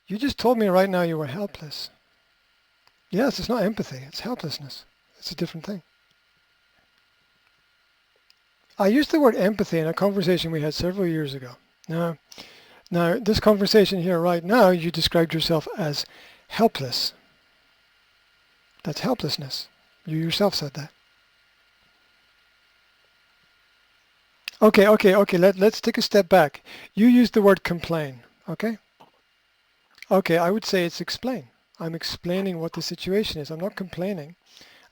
You just told me right now you were helpless. Yes, it's not empathy, it's helplessness. It's a different thing. I used the word empathy in a conversation we had several years ago. Now, this conversation here right now, you described yourself as helpless. That's helplessness. You yourself said that. Okay. Let's take a step back. You used the word complain. Okay. Okay. I would say it's explain. I'm explaining what the situation is. I'm not complaining.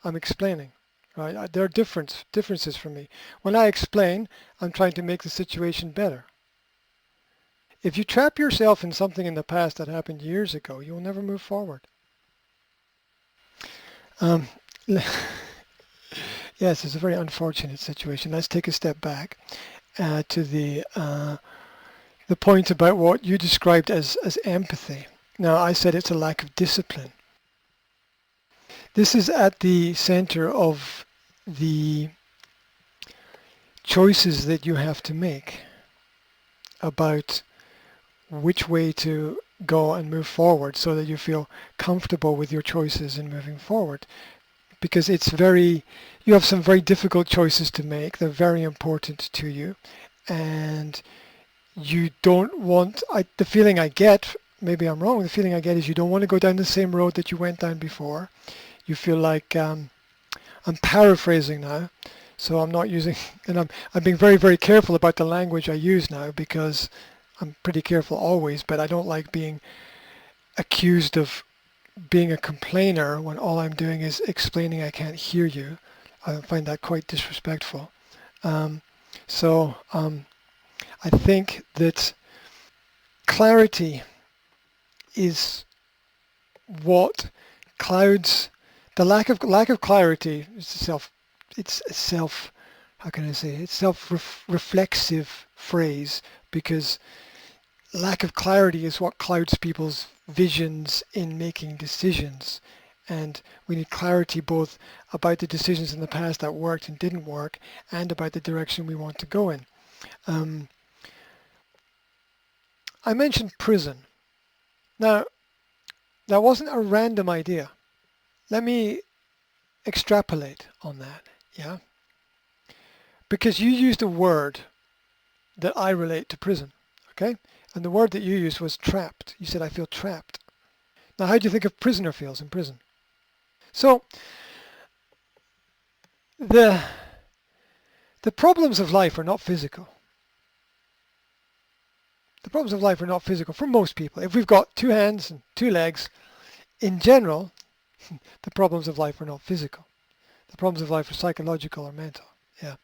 I'm explaining. Right. There are differences for me. When I explain, I'm trying to make the situation better. If you trap yourself in something in the past that happened years ago, you will never move forward. Um, yes, it's a very unfortunate situation. Let's take a step back to the point about what you described as empathy. Now, I said it's a lack of discipline. This is at the center of the choices that you have to make about which way to go and move forward so that you feel comfortable with your choices in moving forward. Because you have some very difficult choices to make. They're very important to you. And you don't want, the feeling I get, maybe I'm wrong, the feeling I get is you don't want to go down the same road that you went down before. You feel like, I'm paraphrasing now, so I'm not using, and I'm being very, very careful about the language I use now because I'm pretty careful always, but I don't like being accused of being a complainer when all I'm doing is explaining I can't hear you. I find that quite disrespectful. I think that clarity is what clouds the lack of clarity is how can I say it? It's self-reflexive phrase because lack of clarity is what clouds people's visions in making decisions. And we need clarity both about the decisions in the past that worked and didn't work and about the direction we want to go in. I mentioned prison. Now, that wasn't a random idea. Let me extrapolate on that, yeah? Because you used a word that I relate to prison, okay? And the word that you used was trapped. You said, I feel trapped. Now, how do you think a prisoner feels in prison? So, the problems of life are not physical. The problems of life are not physical for most people. If we've got two hands and two legs, in general, the problems of life are not physical. The problems of life are psychological or mental. Yeah.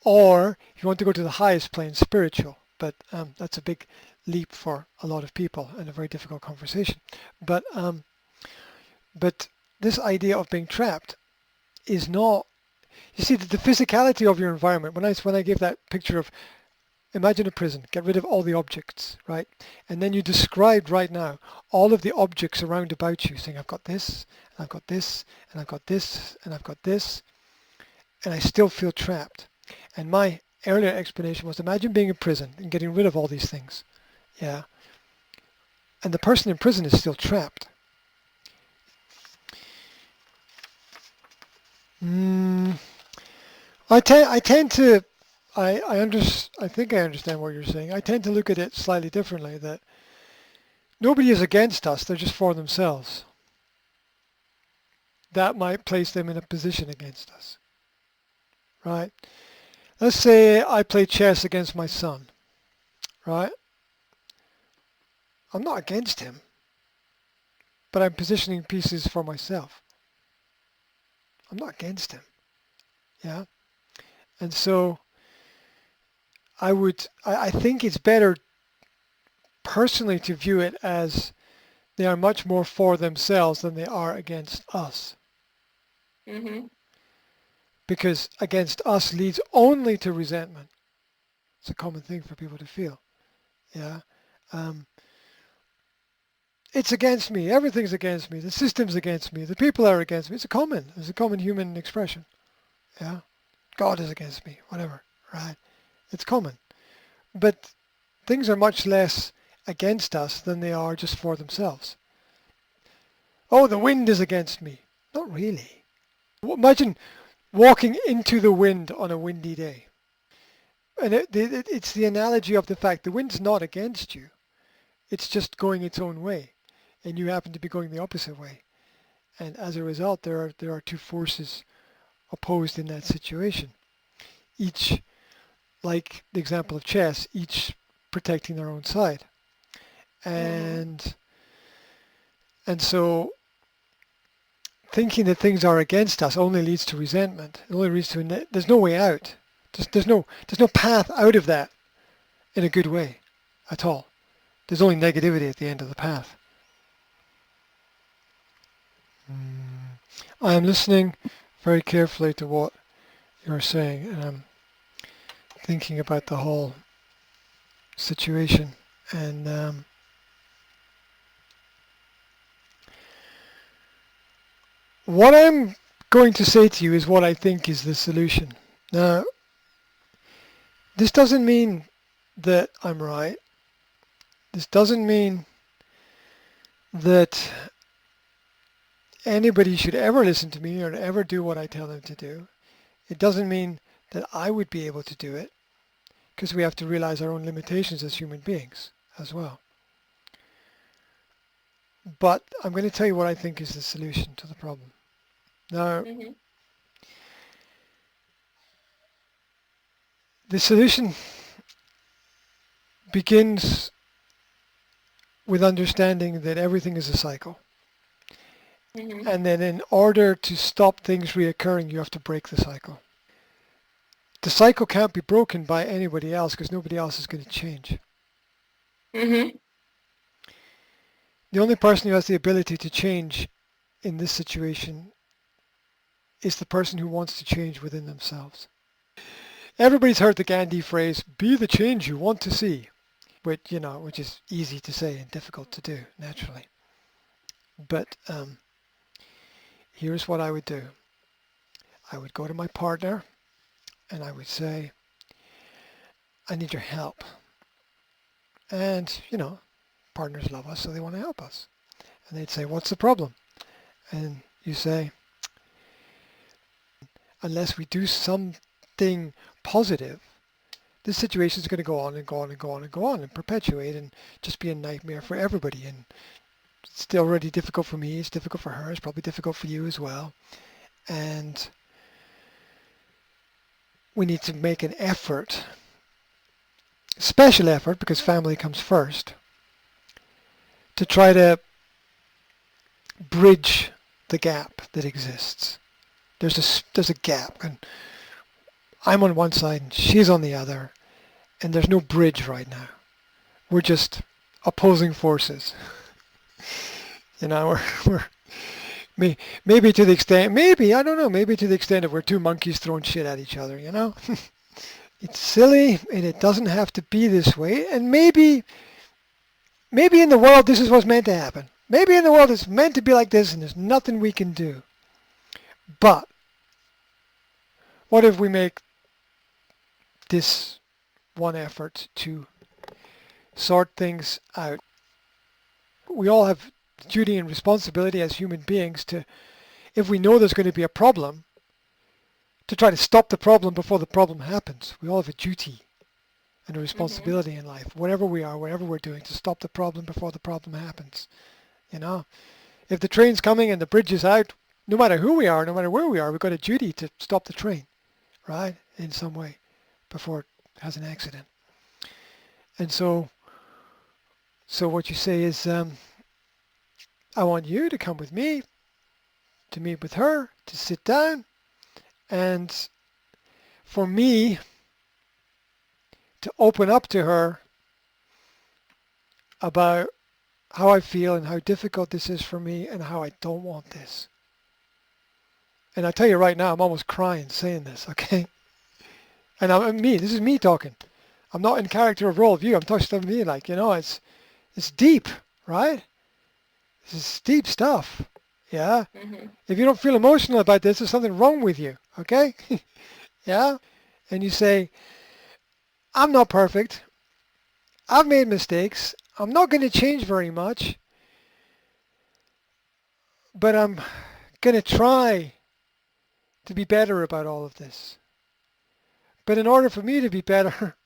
Or if you want to go to the highest plane, spiritual. But that's a big leap for a lot of people and a very difficult conversation. But this idea of being trapped is not. You see, the physicality of your environment. When I gave that picture of, imagine a prison, get rid of all the objects, right? And then you described right now all of the objects around about you, saying, I've got this, and I've got this, and I've got this, and I've got this, and I still feel trapped. And my earlier explanation was, imagine being in prison and getting rid of all these things, yeah? And the person in prison is still trapped. I tend to I think I understand what you're saying. I tend to look at it slightly differently, that nobody is against us, they're just for themselves. That might place them in a position against us, right? Let's say I play chess against my son, right? I'm not against him, but I'm positioning pieces for myself. I'm not against him, yeah? And so I think it's better personally to view it as they are much more for themselves than they are against us. Mm-hmm. Because against us leads only to resentment. It's a common thing for people to feel. Yeah. It's against me. Everything's against me. The system's against me. The people are against me. It's a common human expression. Yeah. God is against me. Whatever. Right. It's common. But things are much less against us than they are just for themselves. Oh, the wind is against me. Not really. Imagine walking into the wind on a windy day. And it's the analogy of the fact the wind's not against you. It's just going its own way. And you happen to be going the opposite way. And as a result, there are two forces opposed in that situation. Each, like the example of chess, each protecting their own side. Mhm. And so thinking that things are against us only leads to resentment. It only leads to there's no way out. There's no path out of that in a good way at all. There's only negativity at the end of the path. I am listening very carefully to what you're saying, and I'm thinking about the whole situation. And what I'm going to say to you is what I think is the solution. Now, this doesn't mean that I'm right. This doesn't mean that anybody should ever listen to me or ever do what I tell them to do. It doesn't mean that I would be able to do it, because we have to realize our own limitations as human beings as well. But I'm going to tell you what I think is the solution to the problem. Now, Mhm. the solution begins with understanding that everything is a cycle. Mhm. And then in order to stop things reoccurring, you have to break the cycle. The cycle can't be broken by anybody else because nobody else is going to change. Mhm. The only person who has the ability to change in this situation is the person who wants to change within themselves. Everybody's heard the Gandhi phrase, be the change you want to see, which is easy to say and difficult to do, naturally. But here's what I would do. I would go to my partner and I would say, I need your help. And, partners love us, so they want to help us. And they'd say, what's the problem? And you say, unless we do something positive, this situation is going to go on and go on and go on and go on and perpetuate and just be a nightmare for everybody. And it's already difficult for me. It's difficult for her. It's probably difficult for you as well. And we need to make an effort, special effort, because family comes first, to try to bridge the gap that exists. There's a gap, and I'm on one side and she's on the other, and there's no bridge right now. We're just opposing forces. We're maybe to the extent, maybe I don't know, maybe to the extent of we're two monkeys throwing shit at each other. It's silly, and it doesn't have to be this way. And maybe in the world this is what's meant to happen. Maybe in the world it's meant to be like this, and there's nothing we can do. But what if we make this one effort to sort things out? We all have duty and responsibility as human beings to, if we know there's going to be a problem, to try to stop the problem before the problem happens. We all have a duty and a Mhm. responsibility in life, whatever we are, whatever we're doing, to stop the problem before the problem happens. You know, if the train's coming and the bridge is out, no matter who we are, no matter where we are, we've got a duty to stop the train, right, in some way before it has an accident. And so what you say is, I want you to come with me to meet with her, to sit down, and for me to open up to her about how I feel and how difficult this is for me and how I don't want this. And I tell you right now, I'm almost crying saying this, okay? And this is me talking. I'm not in character or role of you. I'm talking to me like, it's deep, right? This is deep stuff. Yeah? Mhm. If you don't feel emotional about this, there's something wrong with you, okay? Yeah? And you say, I'm not perfect. I've made mistakes. I'm not going to change very much, but I'm going to try to be better about all of this. But in order for me to be better,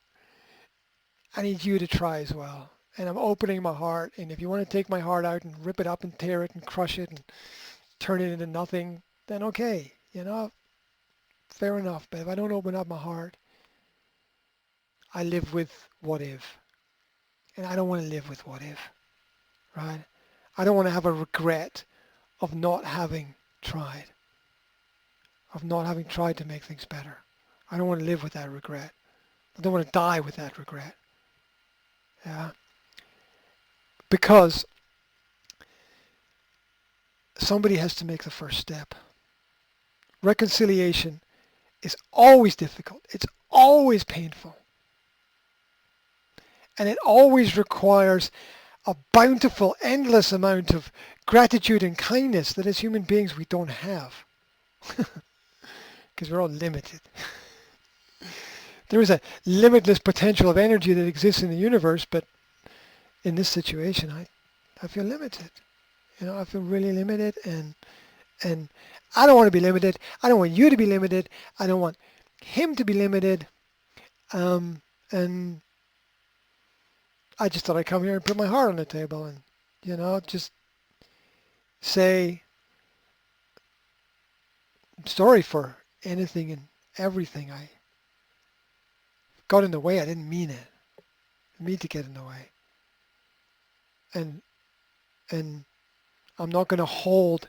I need you to try as well. And I'm opening my heart. And if you want to take my heart out and rip it up and tear it and crush it and turn it into nothing, then okay, fair enough. But if I don't open up my heart, I live with what if. And I don't want to live with what if, right? I don't want to have a regret of not having tried, of not having tried to make things better. I don't want to live with that regret. I don't want to die with that regret. Yeah. Because somebody has to make the first step. Reconciliation is always difficult. It's always painful. And it always requires a bountiful, endless amount of gratitude and kindness that as human beings we don't have. Because we're all limited. There is a limitless potential of energy that exists in the universe, but in this situation, I feel limited. I feel really limited, and I don't want to be limited. I don't want you to be limited. I don't want him to be limited. And I just thought I'd come here and put my heart on the table and, just say I'm sorry for anything and everything. I got in the way. I didn't mean it. I didn't mean to get in the way. And and I'm not going to hold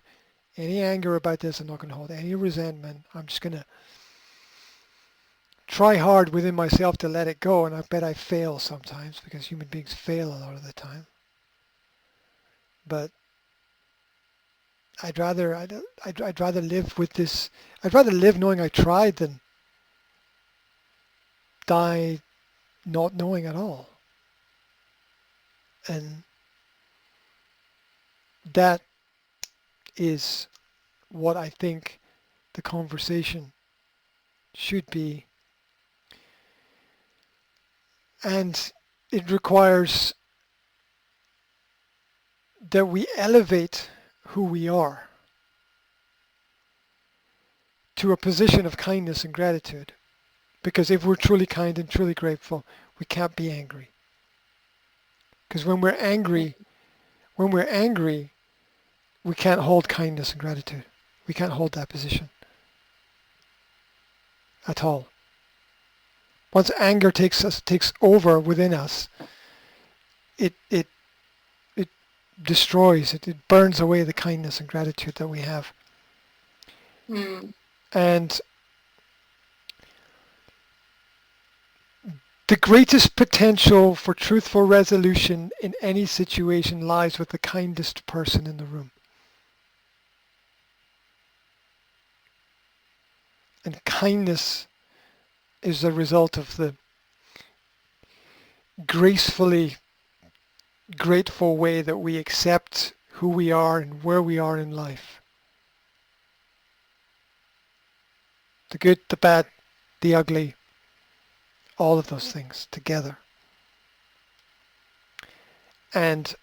any anger about this. I'm not going to hold any resentment. I'm just going to try hard within myself to let it go. And I bet I fail sometimes because human beings fail a lot of the time. But I'd rather live with this. I'd rather live knowing I tried than die not knowing at all. And that is what I think the conversation should be. And it requires that we elevate who we are to a position of kindness and gratitude. Because if we're truly kind and truly grateful, we can't be angry. Because when we're angry, we can't hold kindness and gratitude. We can't hold that position at all. Once anger takes over within us, it destroys it. It burns away the kindness and gratitude that we have. And the greatest potential for truthful resolution in any situation lies with the kindest person in the room. And kindness is a result of the gracefully grateful way that we accept who we are and where we are in life. The good, the bad, the ugly, all of those things together. And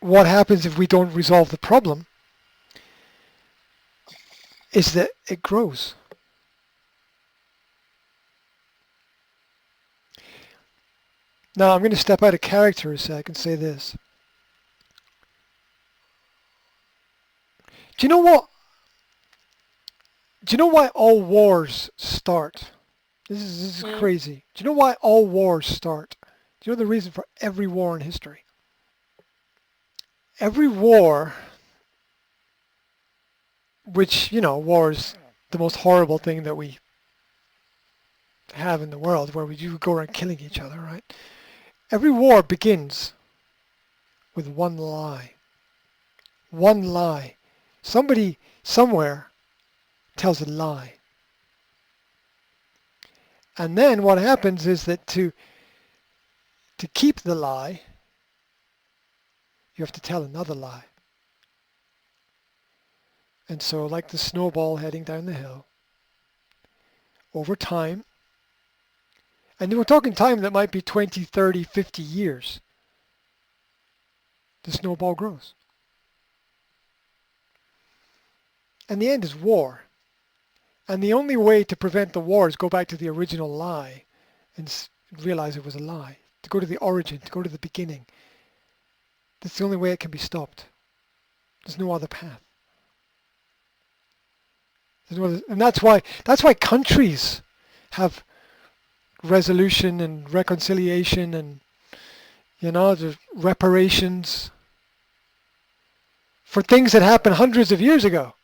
what happens if we don't resolve the problem is that it grows. Now I'm going to step out of character a sec and say this. Do you know what? Do you know why all wars start? This is crazy. Do you know why all wars start? Do you know the reason for every war in history? Every war, which, war is the most horrible thing that we have in the world, where we do go around killing each other, right? Every war begins with one lie. One lie. Somebody, somewhere, tells a lie. And then what happens is that to keep the lie, you have to tell another lie. And so, like the snowball heading down the hill, over time, And we're talking time that might be 20, 30, 50 years. The snowball grows. And the end is war. And the only way to prevent the war is go back to the original lie and realize it was a lie. To go to the origin, to go to the beginning. That's the only way it can be stopped. There's no other path. And that's why countries have resolution and reconciliation and the reparations for things that happened hundreds of years ago.